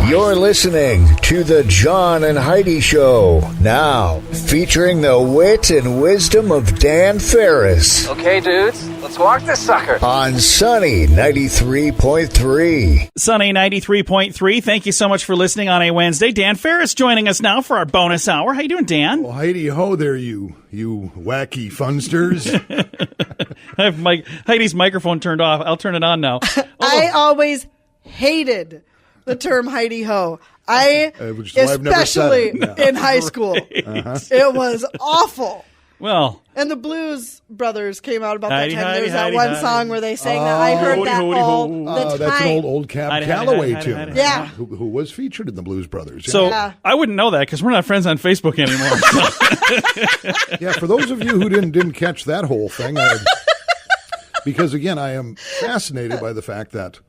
You're listening to the John and Heidi Show, now featuring the wit and wisdom of Dan Farris. Okay, dudes, let's walk this sucker. On Sunny 93.3. Sunny 93.3. Thank you so much for listening on a Wednesday. Dan Farris joining us now for our bonus hour. How you doing, Dan? Well, Heidi Ho there, you wacky funsters. I have Heidi's microphone turned off. I'll turn it on now. I always hated the term Heidi Ho. Especially in high school. It was awful. Well, and the Blues Brothers came out about Heidi, that time. Heidi, There was that Heidi, one Heidi. song where they sang that. I heard that all the time. That's an old Cab Heidi, Calloway Heidi, tune. Heidi, Heidi. Yeah. Who was featured in the Blues Brothers. so Yeah. I wouldn't know that because we're not friends on Facebook anymore. Yeah, for those of you who didn't catch that whole thing, because again, I am fascinated by the fact that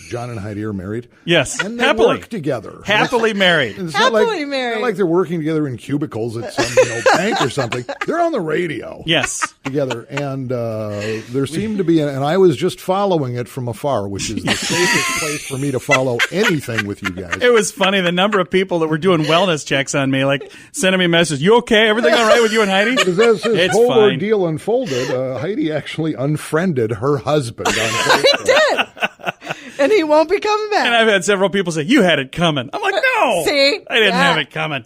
John and Heidi are married. Yes, And they happily work together. Happily married. It's Happily married. Not like they're working together in cubicles at some bank or something. They're on the radio. Yes. Together, and there seemed to be, and I was just following it from afar, which is the safest place for me to follow anything with you guys. It was funny, the number of people that were doing wellness checks on me, like sending me messages. You okay? Everything all right with you and Heidi? Because as this It's whole fine. ordeal unfolded, Heidi actually unfriended her husband on Facebook. Did. And he won't be coming back. And I've had several people say, you had it coming. I'm like, no. See? I didn't Yeah. have it coming.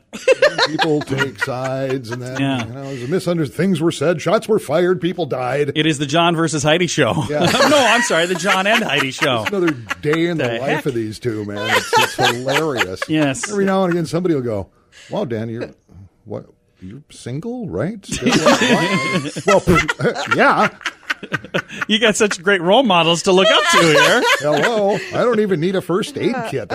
People take sides, and then Yeah. it was a misunderstanding. Things were said, shots were fired, people died. It is the John versus Heidi show. Yeah. No, I'm sorry, the John and Heidi show. Another day in the The life heck? of these two, man. It's hilarious. Yes. Every now and again, somebody will go, "Wow, Dan, you're single, right?" Still, what? Well, yeah. You got such great role models to look up to here. Hello. I don't even need a first aid kit.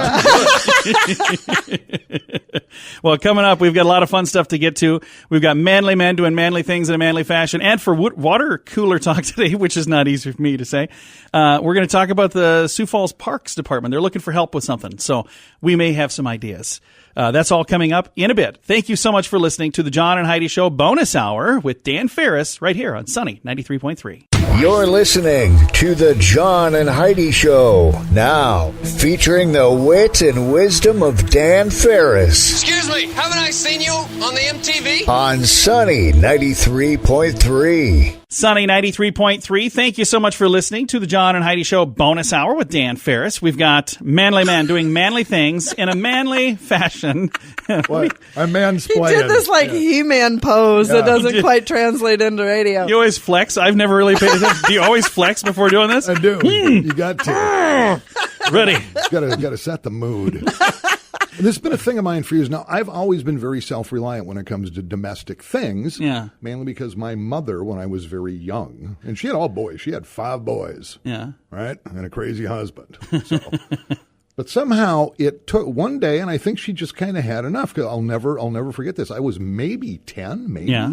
Well, coming up, we've got a lot of fun stuff to get to. We've got manly men doing manly things in a manly fashion. And for water cooler talk today, which is not easy for me to say, we're going to talk about the Sioux Falls Parks Department. They're looking for help with something. So we may have some ideas. That's all coming up in a bit. Thank you so much for listening to the John and Heidi Show bonus hour with Dan Farris right here on Sunny 93.3. You're listening to the John and Heidi Show, now featuring the wit and wisdom of Dan Farris. Excuse me, haven't I seen you on the MTV? On Sunny 93.3. Sunny 93.3. Thank you so much for listening to the John and Heidi Show bonus hour with Dan Farris. We've got manly men doing manly things in a manly fashion. What? I'm He mansplaining. did this He-Man pose that doesn't quite translate into radio. You always flex. I've never really paid attention. Do you always flex before doing this? I do. You got to. Ready. Got to set the mood. And this has been a thing of mine for years. Now, I've always been very self-reliant when it comes to domestic things. Yeah. Mainly because my mother, when I was very young, and she had all boys. She had 5 boys. Yeah. Right? And a crazy husband. So, but somehow it took one day, and I think she just kind of had enough. 'Cause I'll never forget this. I was maybe 10, maybe. Yeah.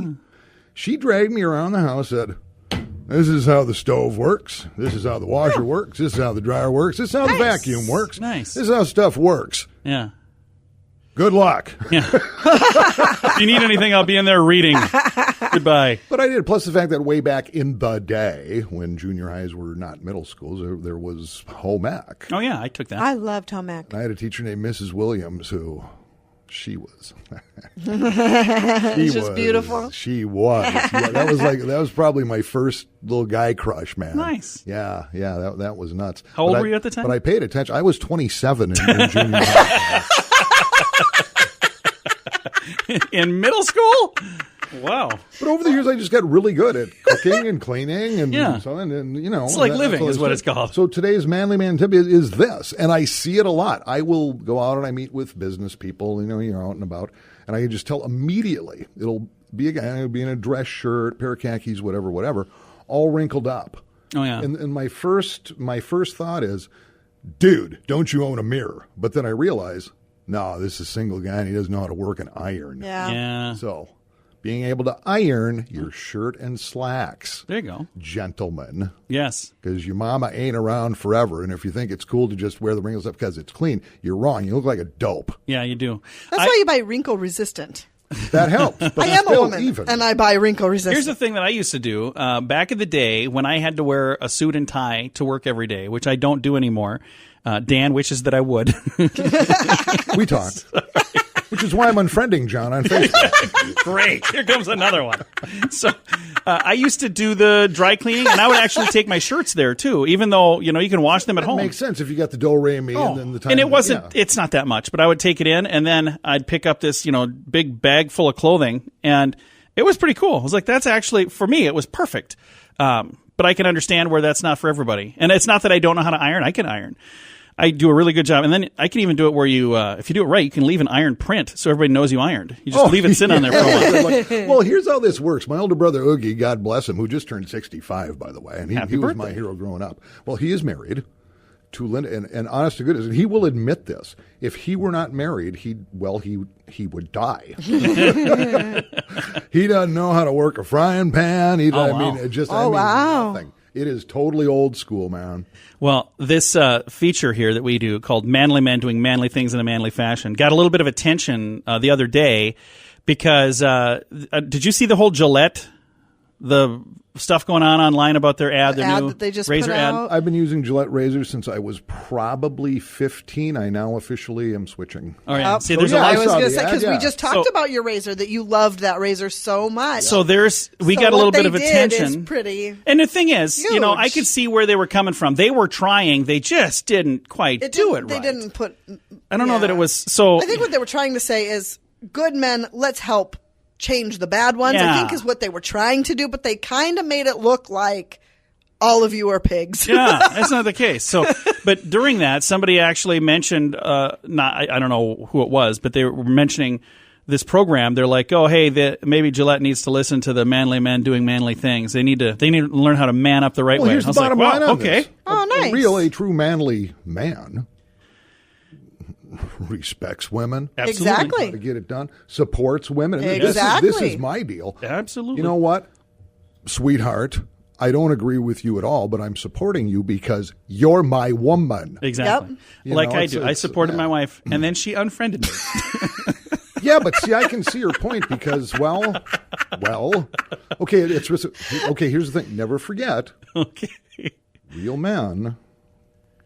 She dragged me around the house and said, "This is how the stove works. This is how the washer works. This is how the dryer works. This is how the vacuum works. Nice. This is how stuff works. Yeah. Good luck." Yeah. If you need anything, I'll be in there reading. Goodbye. But I did. Plus the fact that way back in the day when junior highs were not middle schools, there was home ec. Oh, yeah, I took that. I loved home ec. I had a teacher named Mrs. Williams who... She was. She's beautiful. She was. Yeah, that was probably my first little guy crush, man. Nice. Yeah, that was nuts. How old But were you at the time? But I paid attention. I was 27 in junior high. In middle school? Wow. But over the years, I just got really good at cooking and cleaning and Yeah. so on. And, you know, It's like that's living all is I what do. it's called. So today's manly man tip is this, and I see it a lot. I will go out and I meet with business people. You know, you're out and about, and I can just tell immediately. It'll be a guy. It'll be in a dress shirt, pair of khakis, whatever, all wrinkled up. Oh, yeah. And my first thought is, dude, don't you own a mirror? But then I realize, no, this is a single guy and he doesn't know how to work an iron. Yeah. So, being able to iron your shirt and slacks, There you go. gentlemen, Yes. because your mama ain't around forever. And if you think it's cool to just wear the wrinkles up because it's clean, you're wrong. You look like a dope. Yeah, you do. That's why you buy wrinkle resistant. That helps. But I am a still woman, even. and I buy wrinkle resistant. Here's the thing that I used to do back in the day when I had to wear a suit and tie to work every day, which I don't do anymore. Dan wishes that I would. We talked. Which is why I'm unfriending John on Facebook. Great. Here comes another one. So I used to do the dry cleaning, and I would actually take my shirts there, too, even though, you can wash them at home. Makes sense if you got the do-re-mi and then the time. And it wasn't, it's not that much, but I would take it in, and then I'd pick up this, big bag full of clothing, and it was pretty cool. I was like, that's actually, for me, it was perfect. But I can understand where that's not for everybody. And it's not that I don't know how to iron. I can iron. I do a really good job. And then I can even do it where you, if you do it right, you can leave an iron print so everybody knows you ironed. You just leave it sit on there for a while. Well, here's how this works. My older brother, Oogie, God bless him, who just turned 65, by the way, and he was my hero growing up. Well, he is married to Linda, and honest to goodness, and he will admit this. If he were not married, he would die. He doesn't know how to work a frying pan. Nothing. It is totally old school, man. Well, this feature here that we do called Manly Men Doing Manly Things in a Manly Fashion got a little bit of attention the other day because did you see the whole Gillette, the stuff going on online about their ad, their new that they just razor put ad? out? I've been using Gillette razors since I was probably 15. I now officially am switching. Oh, yeah. See, there's I a was lot. going to say, because ad, we just talked about your razor, that you loved that razor so much. So we got a little bit of attention. Is pretty and the thing is, huge. I could see where they were coming from. They were trying. They just didn't quite do it right. They didn't put... I don't know that it was so... I think what they were trying to say is, good men, let's help change the bad ones, I think is what they were trying to do, but they kind of made it look like all of you are pigs. Yeah, that's not the case. So, but during that, somebody actually mentioned, I don't know who it was, but they were mentioning this program. They're like, oh, hey, maybe Gillette needs to listen to the manly men doing manly things. They need to learn how to man up the right way. Here's the bottom line on this. Oh, nice. A true manly man respects women. Absolutely. Exactly. To get it done. Supports women. And Exactly. This is my deal. Absolutely. You know what, sweetheart? I don't agree with you at all, but I'm supporting you because you're my woman. Exactly. Yep. Like I do. I supported my wife, and then she unfriended me. Yeah, but see, I can see your point because, well, okay, here's the thing. Never forget, Okay. real men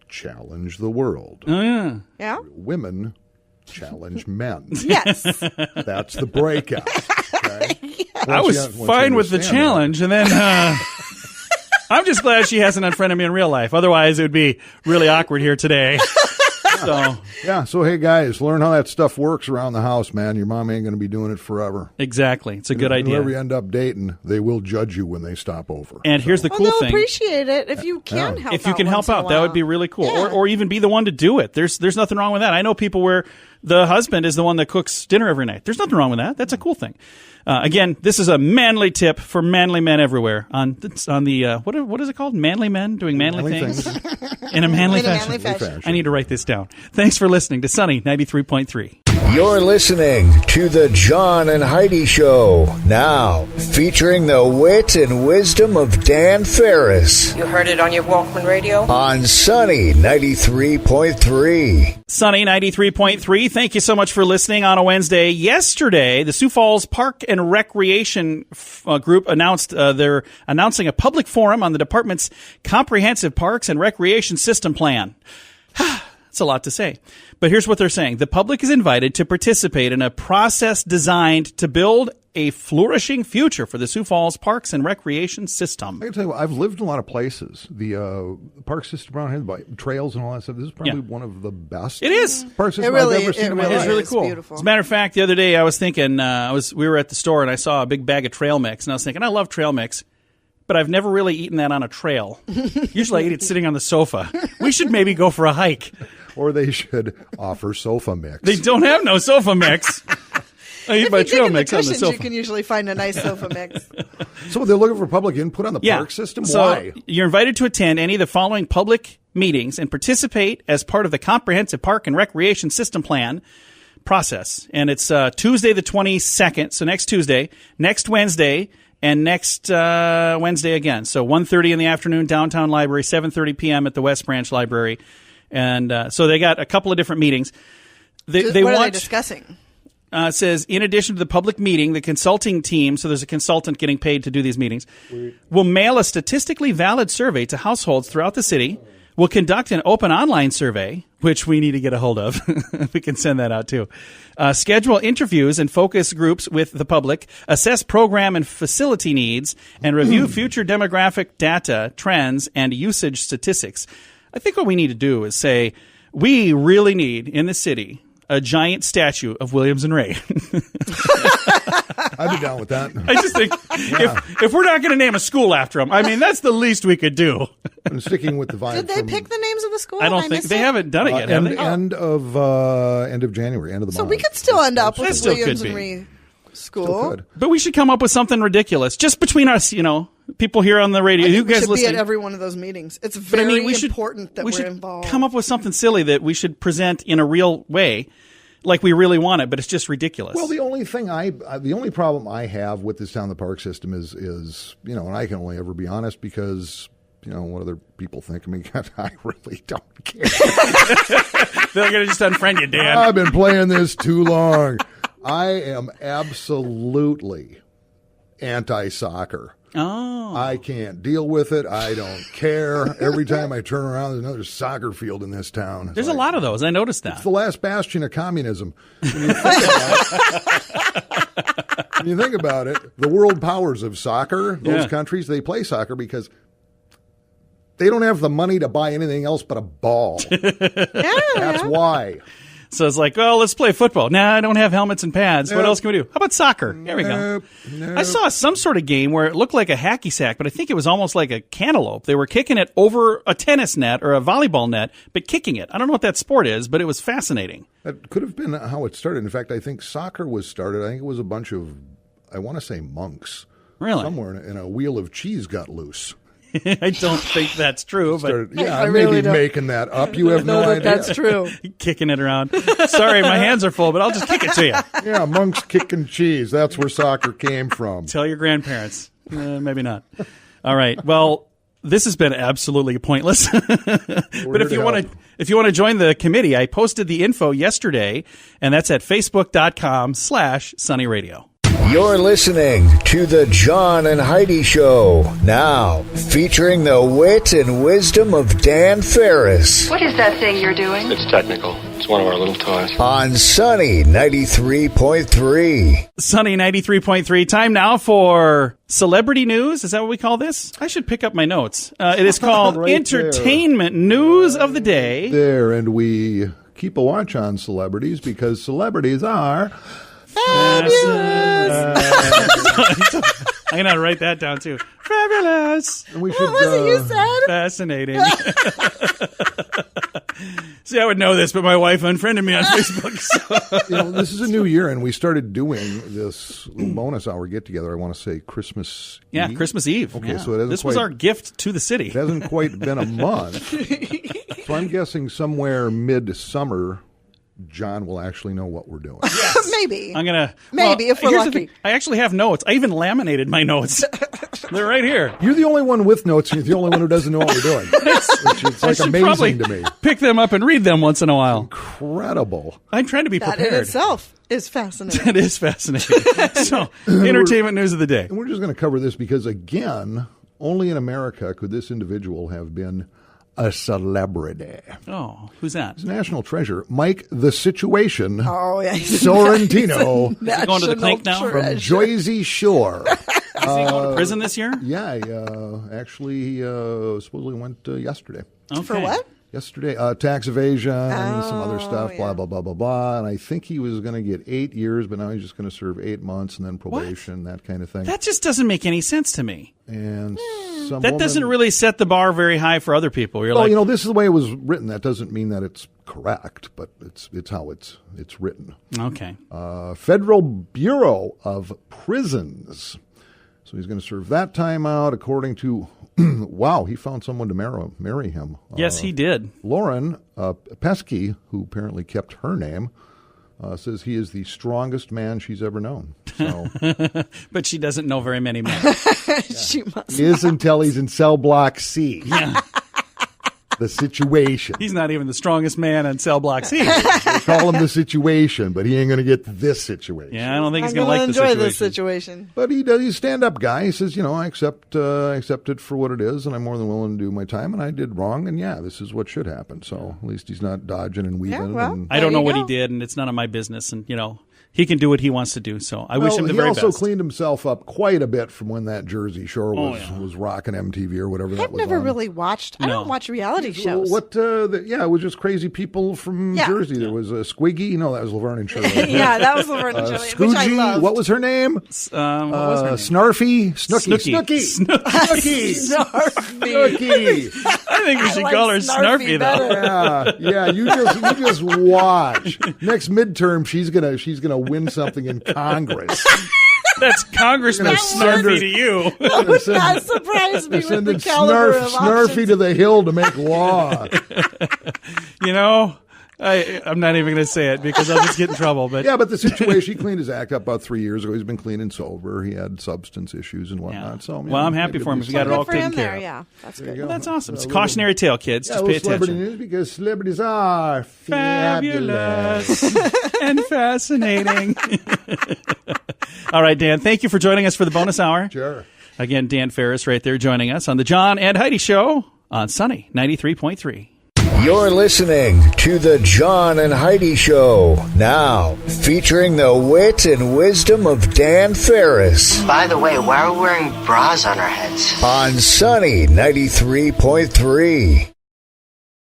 challenge the world. Oh, yeah. Yeah? Women challenge men. Yes. That's the breakout. Okay? I was fine with the challenge, and then I'm just glad she hasn't unfriended me in real life. Otherwise, it would be really awkward here today. So hey guys, learn how that stuff works around the house, man. Your mom ain't going to be doing it forever. Exactly. It's a good idea. Whoever you end up dating, they will judge you when they stop over. And here's the cool they'll thing. appreciate it if you can help out. If you can help out, that would be really cool. Yeah. Or even be the one to do it. There's nothing wrong with that. I know people where the husband is the one that cooks dinner every night. There's nothing wrong with that. That's a cool thing. Again, this is a manly tip for manly men everywhere on the what is it called? Manly men doing manly things in a manly fashion. I need to write this down. Thanks for listening to Sunny 93.3. You're listening to the John and Heidi Show, now featuring the wit and wisdom of Dan Farris You heard it on your Walkman radio? on Sunny 93.3. Sunny 93.3. Thank you so much for listening on a Wednesday. Yesterday, the Sioux Falls Park and Recreation Group announced they're announcing a public forum on the department's comprehensive parks and recreation system plan. That's a lot to say. But here's what they're saying. The public is invited to participate in a process designed to build a flourishing future for the Sioux Falls Parks and Recreation System. I can tell you what, I've lived in a lot of places. The park system around here, the trails and all that stuff, this is probably one of the best It is. park systems I've ever seen in my life. It's really cool. Beautiful. As a matter of fact, the other day I was thinking, we were at the store and I saw a big bag of trail mix, and I was thinking, I love trail mix, but I've never really eaten that on a trail. Usually I eat it sitting on the sofa. We should maybe go for a hike. Or they should offer sofa mix. They don't have no sofa mix. I eat my trail mix on the sofa. You can usually find a nice sofa mix. So they're looking for public input on the park system? So Why? You're invited to attend any of the following public meetings and participate as part of the comprehensive park and recreation system plan process. And it's Tuesday the 22nd, so next Tuesday, next Wednesday, and next Wednesday again. So 1:30 in the afternoon, downtown library, 7:30 p.m. at the West Branch Library. And so they got a couple of different meetings. What are they discussing? It says, in addition to the public meeting, the consulting team, so there's a consultant getting paid to do these meetings, will mail a statistically valid survey to households throughout the city will conduct an open online survey, which we need to get a hold of. We can send that out too. Schedule interviews and focus groups with the public, assess program and facility needs, and review future demographic data, trends, and usage statistics. I think what we need to do is say, we really need in the city a giant statue of Williams and Ray. I'd be down with that. I just think if we're not going to name a school after them, I mean, that's the least we could do. And sticking with the vibe. Did they pick the names of the school? I don't think they haven't done it yet. Have they? End of January, end of the month. So we could still end up with still Williams could and be. Ray School. Could. But we should come up with something ridiculous, just between us, people here on the radio. I think You we guys should listening. be at every one of those meetings. It's But very we should, important that we we're should involved. come up with something silly that we should present in a real way, like we really want it, but it's just ridiculous. Well, the only problem I have with this down the park system is and I can only ever be honest because what other people think of me. I really don't care. They're going to just unfriend you, Dan. I've been playing this too long. I am absolutely anti-soccer. Oh. I can't deal with it. I don't care. Every time I turn around, there's another soccer field in this town. There's a lot of those. I noticed that. It's the last bastion of communism. When you think about it, the world powers of soccer, those countries, they play soccer because they don't have the money to buy anything else but a ball. That's why. So it's like, well, let's play football. Nah, I don't have helmets and pads. What else can we do? How about soccer? There we go. I saw some sort of game where it looked like a hacky sack, but I think it was almost like a cantaloupe. They were kicking it over a tennis net or a volleyball net, but kicking it. I don't know what that sport is, but it was fascinating. That could have been how it started. In fact, I think soccer was started. I think it was a bunch of, I want to say monks. Really? Somewhere in a wheel of cheese got loose. I don't think that's true, but I may be making that up. You have no idea. That's true. Kicking it around. Sorry, my hands are full, but I'll just kick it to you. Yeah, monks kicking cheese. That's where soccer came from. Tell your grandparents. Maybe not. All right. Well, this has been absolutely pointless. But if you want to join the committee, I posted the info yesterday, and that's at facebook.com/Sunny Radio. You're listening to the John and Heidi Show, now featuring the wit and wisdom of Dan Farris What is that thing you're doing? It's technical. It's one of our little toys. on Sunny 93.3. Sunny 93.3. Time now for celebrity news. Is that what we call this? I should pick up my notes. It is called Right Entertainment News of the Day. There, and we keep a watch on celebrities because celebrities are Fabulous. I'm going to write that down too. Fabulous. And we should, What was it you said? Fascinating. See, I would know this, but my wife unfriended me on Facebook. So. this is a new year, and we started doing this bonus hour get-together. I want to say Christmas Yeah, Eve. Christmas Eve. Okay, Yeah. so it hasn't this was quite- our gift to the city. It hasn't quite been a month. So I'm guessing somewhere mid-summer, John will actually know what we're doing. Maybe. I'm gonna if we're here's the lucky. thing. I actually have notes. I even laminated my notes. They're right here. You're the only one with notes, and you're the only one who doesn't know what we're doing. Which is I like should probably amazing to me. pick them up and read them once in a while. Incredible. I'm trying to be That prepared. in itself is fascinating. That is fascinating. So, entertainment news of the day. And we're just going to cover this because, again, only in America could this individual have been a celebrity. Oh, who's that? His national treasure, Mike the Situation Oh, yeah. Sorrentino Is he going to the clink now? National from treasure. Jersey Shore. Is he going to prison this year? Yeah, actually supposedly went yesterday. Okay. For what? Yesterday, tax evasion, some other stuff, yeah. blah, blah, blah, blah, blah. And I think he was going to get 8 years, but now he's just going to serve 8 months and then probation, that kind of thing. That just doesn't make any sense to me. And some That doesn't really set the bar very high for other people. You're Well, like, this is the way it was written. That doesn't mean that it's correct, but it's how it's written. okay. Federal Bureau of Prisons. So he's going to serve that time out, according to. Wow, he found someone to marry him. Yes, he did. Lauren Pesky, who apparently kept her name, says he is the strongest man she's ever known. So But she doesn't know very many men. She must. he is until he's in cell block C. Yeah. The situation. He's not even the strongest man on cell block C. They call him the situation, but he ain't going to get this situation. Yeah, I don't think he's I'm going to like enjoy the this situation. But he's a stand-up guy. He says, I accept it for what it is, and I'm more than willing to do my time, and I did wrong, and this is what should happen. So at least he's not dodging and weaving. Yeah, well, I don't know what he go. did, and it's none of my business, and, he can do what he wants to do, so I wish him the very best. He also cleaned himself up quite a bit from when that Jersey Shore was rocking MTV or whatever that I've was never on. really watched. I don't watch reality shows. It was just crazy people from Jersey. There was Squiggy. No, that was Laverne and Shirley. Yeah, that was Laverne and Shirley, which I Scoogy. loved. What was her name? What was her name? Snarfy. Snooky. Snooky. I think we should call her Snarfy, though. Yeah. You just watch. Next midterm, she's gonna win something in Congress. That's Congressman Snarfy to you. That would not surprise me with the caliber of Snarfy options. to the Hill to make law. I'm not even going to say it because I'll just get in trouble. But but the situation, he cleaned his act up about 3 years ago. He's been clean and sober. He had substance issues and whatnot. So, I'm happy for him. We got it all taken care of. Yeah, that's good. Well, that's awesome. It's a cautionary tale, kids. Just pay celebrity attention. news because celebrities are Fabulous and fascinating. All right, Dan, thank you for joining us for the bonus hour. Sure. Again, Dan Farris right there joining us on the John and Heidi Show on Sunny 93.3. You're listening to the John and Heidi Show, now featuring the wit and wisdom of Dan Farris By the way, why are we wearing bras on our heads? on Sunny 93.3.